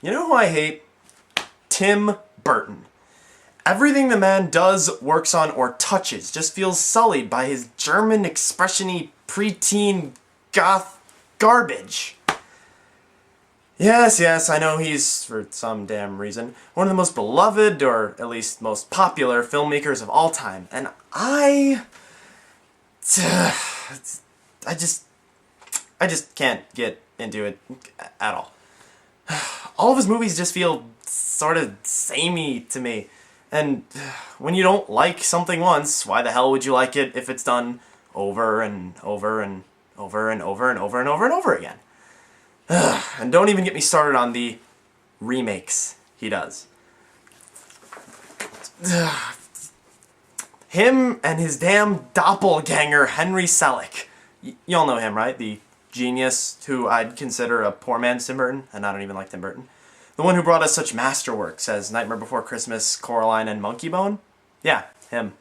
You know who I hate? Tim Burton. Everything the man does, works on, or touches just feels sullied by his German expression-y preteen goth garbage. Yes, I know he's, for some damn reason, one of the most beloved, or at least most popular, filmmakers of all time, and I just can't get into it at all. All of his movies just feel sort of samey to me. And when you don't like something once, why the hell would you like it if it's done over and over and over and over and over and over and over again? And don't even get me started on the remakes he does. Him and his damn doppelganger, Henry Selick. Y'all know him, right? The genius who I'd consider a poor man's Tim Burton, and I don't even like Tim Burton. The one who brought us such masterworks as Nightmare Before Christmas, Coraline, and Monkey Bone? Yeah, him.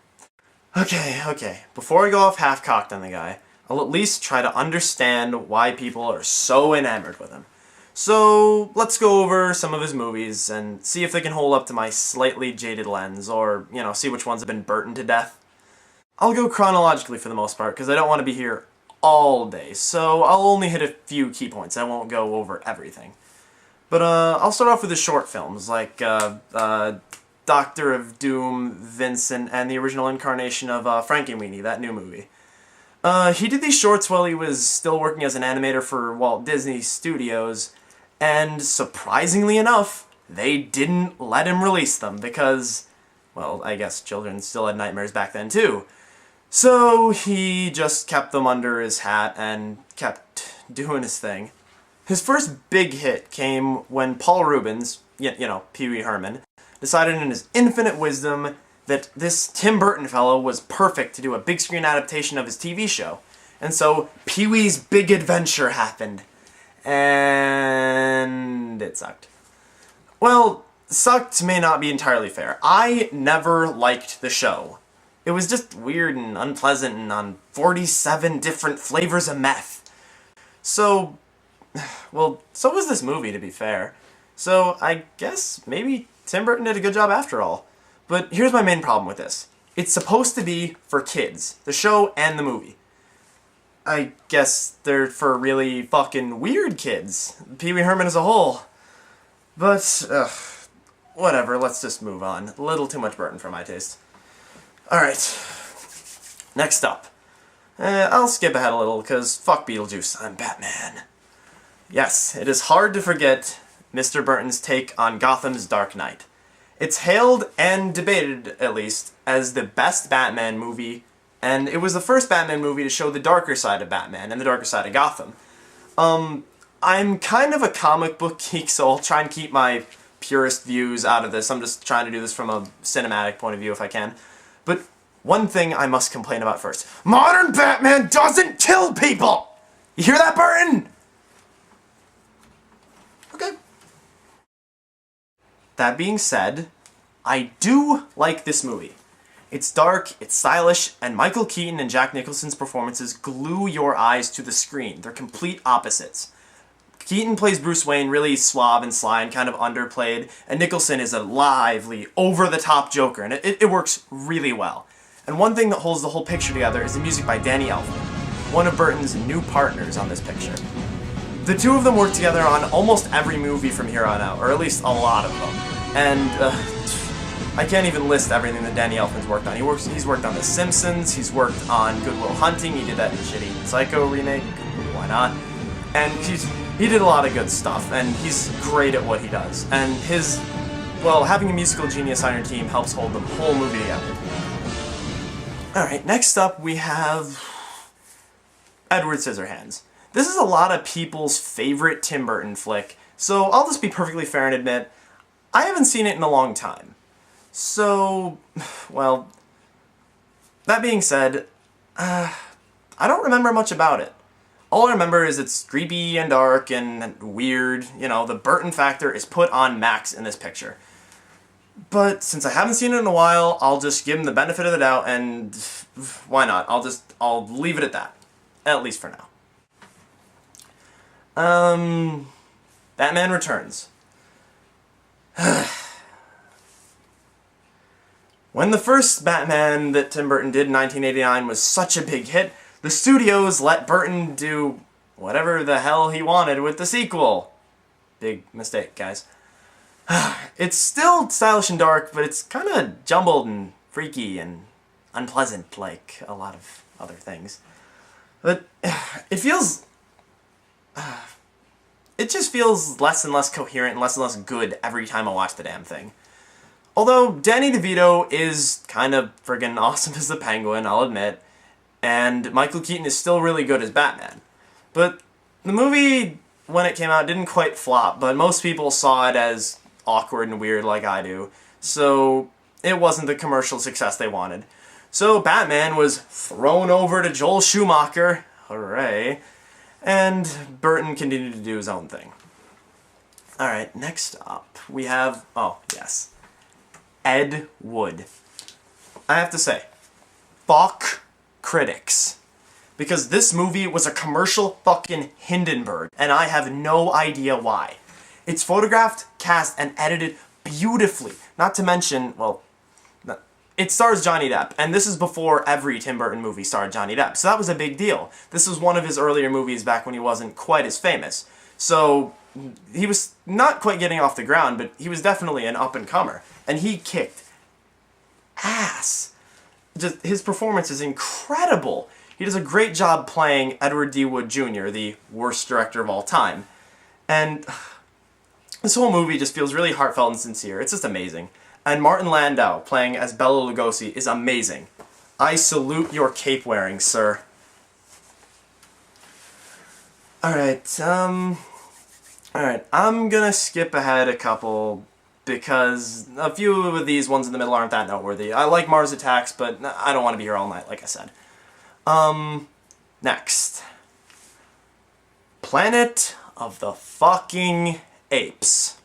Okay. Before I go off half-cocked on the guy, I'll at least try to understand why people are so enamored with him. So, let's go over some of his movies and see if they can hold up to my slightly jaded lens, or, see which ones have been Burton to death. I'll go chronologically for the most part, because I don't want to be here all day, so I'll only hit a few key points. I won't go over everything. But I'll start off with the short films, like Doctor of Doom, Vincent, and the original incarnation of Frankenweenie, that new movie. He did these shorts while he was still working as an animator for Walt Disney Studios, and surprisingly enough, they didn't let him release them because, well, I guess children still had nightmares back then too. So he just kept them under his hat and kept doing his thing. His first big hit came when Paul Reubens, Pee Wee Herman, decided in his infinite wisdom that this Tim Burton fellow was perfect to do a big screen adaptation of his TV show. And so Pee Wee's Big Adventure happened. And it sucked. Well, sucked may not be entirely fair. I never liked the show. It was just weird and unpleasant and on 47 different flavors of meth. So, well, so was this movie, to be fair. So I guess maybe Tim Burton did a good job after all. But here's my main problem with this. It's supposed to be for kids, the show and the movie. I guess they're for really fucking weird kids, Pee Wee Herman as a whole. But, whatever, let's just move on. A little too much Burton for my taste. Alright, next up. I'll skip ahead a little, because fuck Beetlejuice, I'm Batman. Yes, it is hard to forget Mr. Burton's take on Gotham's Dark Knight. It's hailed, and debated at least, as the best Batman movie, and it was the first Batman movie to show the darker side of Batman and the darker side of Gotham. I'm kind of a comic book geek, so I'll try and keep my purist views out of this. I'm just trying to do this from a cinematic point of view if I can. But one thing I must complain about first. Modern Batman doesn't kill people! You hear that, Burton? Okay. That being said, I do like this movie. It's dark, it's stylish, and Michael Keaton and Jack Nicholson's performances glue your eyes to the screen. They're complete opposites. Keaton plays Bruce Wayne really suave and sly and kind of underplayed, and Nicholson is a lively, over-the-top Joker, and it works really well. And one thing that holds the whole picture together is the music by Danny Elfman, one of Burton's new partners on this picture. The two of them work together on almost every movie from here on out, or at least a lot of them. And, I can't even list everything that Danny Elfman's worked on. He's worked on The Simpsons, he's worked on Good Will Hunting, he did that shitty Psycho remake, why not? And he did a lot of good stuff, and he's great at what he does. And having a musical genius on your team helps hold the whole movie together. Alright, next up we have Edward Scissorhands. This is a lot of people's favorite Tim Burton flick, so I'll just be perfectly fair and admit, I haven't seen it in a long time. So, well, that being said, I don't remember much about it. All I remember is it's creepy and dark and weird. The Burton factor is put on max in this picture. But since I haven't seen it in a while, I'll just give him the benefit of the doubt, and why not? I'll leave it at that. At least for now. Batman Returns. When the first Batman that Tim Burton did in 1989 was such a big hit, the studios let Burton do whatever the hell he wanted with the sequel. Big mistake, guys. It's still stylish and dark, but it's kind of jumbled and freaky and unpleasant like a lot of other things. But it feels... it just feels less and less coherent and less good every time I watch the damn thing. Although Danny DeVito is kind of friggin' awesome as the Penguin, I'll admit, and Michael Keaton is still really good as Batman. But the movie, when it came out, didn't quite flop, but most people saw it as awkward and weird like I do, so it wasn't the commercial success they wanted. So Batman was thrown over to Joel Schumacher, hooray, and Burton continued to do his own thing. Alright, next up we have, oh yes, Ed Wood. I have to say, fuck critics. Because this movie was a commercial fucking Hindenburg, and I have no idea why. It's photographed, cast, and edited beautifully. Not to mention, well, it stars Johnny Depp, and this is before every Tim Burton movie starred Johnny Depp, so that was a big deal. This was one of his earlier movies back when he wasn't quite as famous. So, he was not quite getting off the ground, but he was definitely an up-and-comer. And he kicked ass. Just, his performance is incredible. He does a great job playing Edward D. Wood Jr., the worst director of all time. And this whole movie just feels really heartfelt and sincere. It's just amazing. And Martin Landau playing as Bela Lugosi is amazing. I salute your cape wearing, sir. Alright, I'm gonna skip ahead a couple because a few of these ones in the middle aren't that noteworthy. I like Mars Attacks, but I don't want to be here all night, like I said. Next. Planet of the fucking Apes.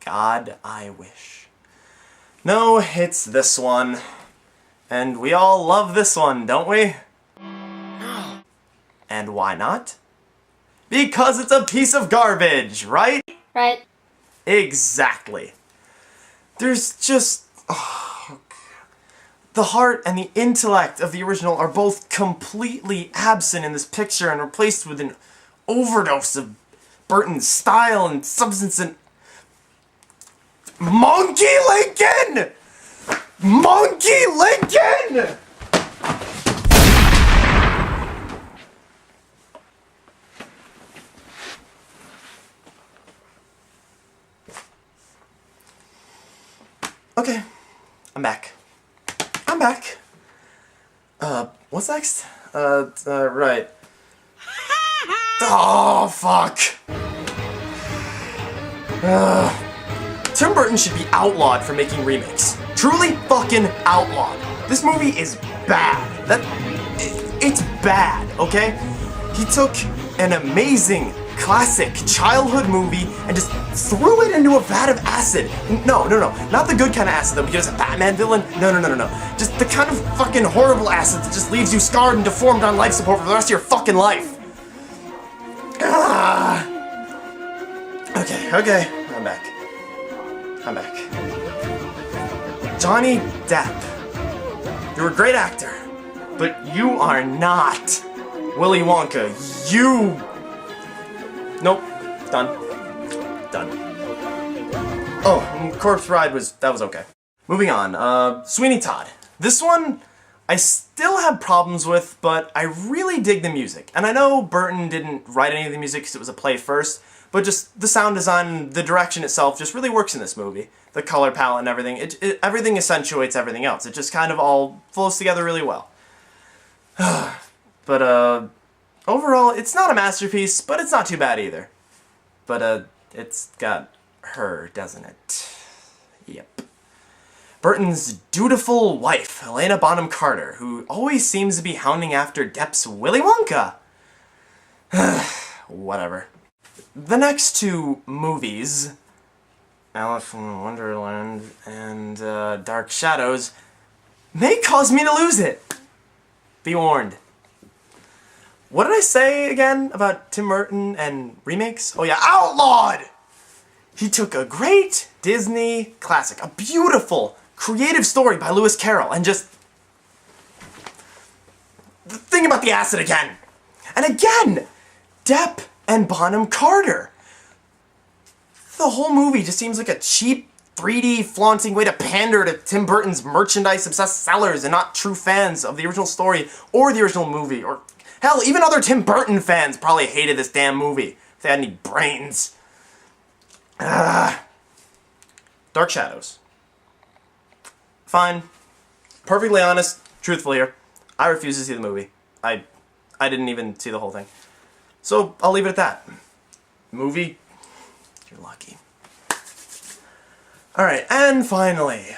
God, I wish. No, it's this one. And we all love this one, don't we? And why not? Because it's a piece of garbage, right? Right. Exactly. There's just... the heart and the intellect of the original are both completely absent in this picture and replaced with an overdose of Burton's style and substance and... Monkey Lincoln! Monkey Lincoln! Okay, I'm back. I'm back. What's next? Right. Oh, fuck. Tim Burton should be outlawed for making remakes. Truly fucking outlawed. This movie is bad. It's bad, okay? He took an amazing classic childhood movie and just threw it into a vat of acid. No, not the good kind of acid though, because a Batman villain. No. Just the kind of fucking horrible acid that just leaves you scarred and deformed on life support for the rest of your fucking life. Okay, I'm back. Johnny Depp, you're a great actor, but you are not Willy Wonka. Nope. Done. Oh, Corpse Bride was okay. Moving on, Sweeney Todd. This one, I still have problems with, but I really dig the music. And I know Burton didn't write any of the music because it was a play first, but just the sound design, the direction itself just really works in this movie. The color palette and everything, everything accentuates everything else. It just kind of all flows together really well. But, overall, it's not a masterpiece, but it's not too bad either. But, it's got her, doesn't it? Yep. Burton's dutiful wife, Helena Bonham Carter, who always seems to be hounding after Depp's Willy Wonka. Whatever. The next two movies, Alice in Wonderland and Dark Shadows, may cause me to lose it. Be warned. What did I say again about Tim Burton and remakes? Oh yeah, outlawed! He took a great Disney classic, a beautiful, creative story by Lewis Carroll, and just... the thing about the acid again! And again! Depp and Bonham Carter! The whole movie just seems like a cheap, 3D flaunting way to pander to Tim Burton's merchandise-obsessed sellers and not true fans of the original story or the original movie, or hell, even other Tim Burton fans probably hated this damn movie if they had any brains. Dark Shadows. Fine. Perfectly honest, truthfully here, I refuse to see the movie. I didn't even see the whole thing. So, I'll leave it at that. Movie, you're lucky. Alright, and finally,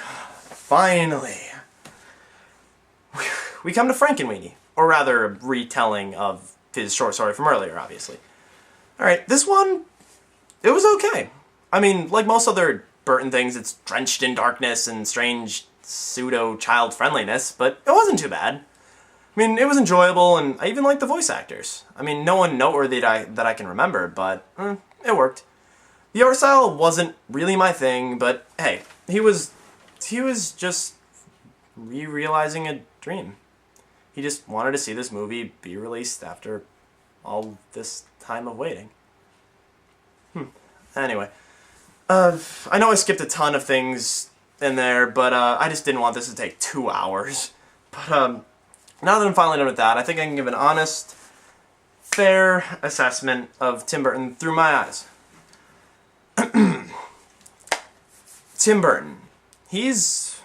we come to Frankenweenie, or rather, a retelling of his short story from earlier, obviously. Alright, this one, it was okay. I mean, like most other Burton things, it's drenched in darkness and strange pseudo-child friendliness, but it wasn't too bad. I mean, it was enjoyable, and I even liked the voice actors. I mean, no one noteworthy that I can remember, but it worked. The art style wasn't really my thing, but hey, he was just realizing a dream. He just wanted to see this movie be released after all this time of waiting. Anyway, I know I skipped a ton of things in there, but I just didn't want this to take 2 hours. But now that I'm finally done with that, I think I can give an honest, fair assessment of Tim Burton through my eyes. Tim Burton. He's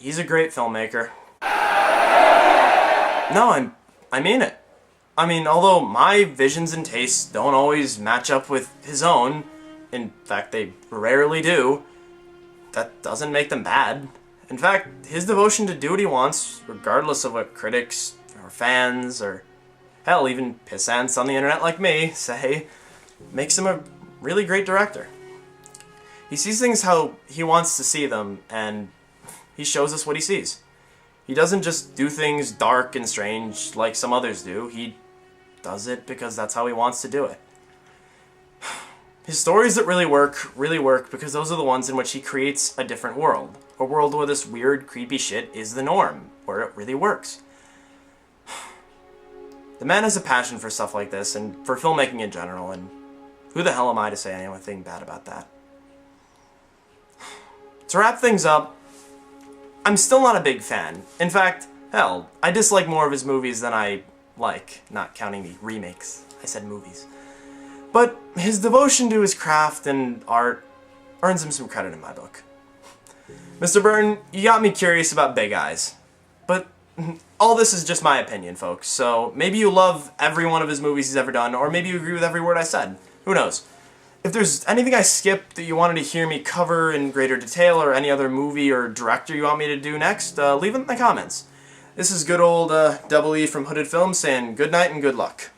a great filmmaker. No, I mean it. I mean, although my visions and tastes don't always match up with his own, in fact, they rarely do, that doesn't make them bad. In fact, his devotion to do what he wants, regardless of what critics, or fans, or hell, even pissants on the internet like me say, makes him a really great director. He sees things how he wants to see them, and he shows us what he sees. He doesn't just do things dark and strange like some others do. He does it because that's how he wants to do it. His stories that really work because those are the ones in which he creates a different world. A world where this weird, creepy shit is the norm, where it really works. The man has a passion for stuff like this, and for filmmaking in general, and who the hell am I to say anything bad about that? To wrap things up, I'm still not a big fan. In fact, hell, I dislike more of his movies than I like, not counting the remakes. I said movies. But his devotion to his craft and art earns him some credit in my book. Mr. Burton, you got me curious about Big Eyes. But all this is just my opinion, folks, so maybe you love every one of his movies he's ever done, or maybe you agree with every word I said. Who knows? If there's anything I skipped that you wanted to hear me cover in greater detail, or any other movie or director you want me to do next, leave it in the comments. This is good old Double E from Hooded Films saying good night and good luck.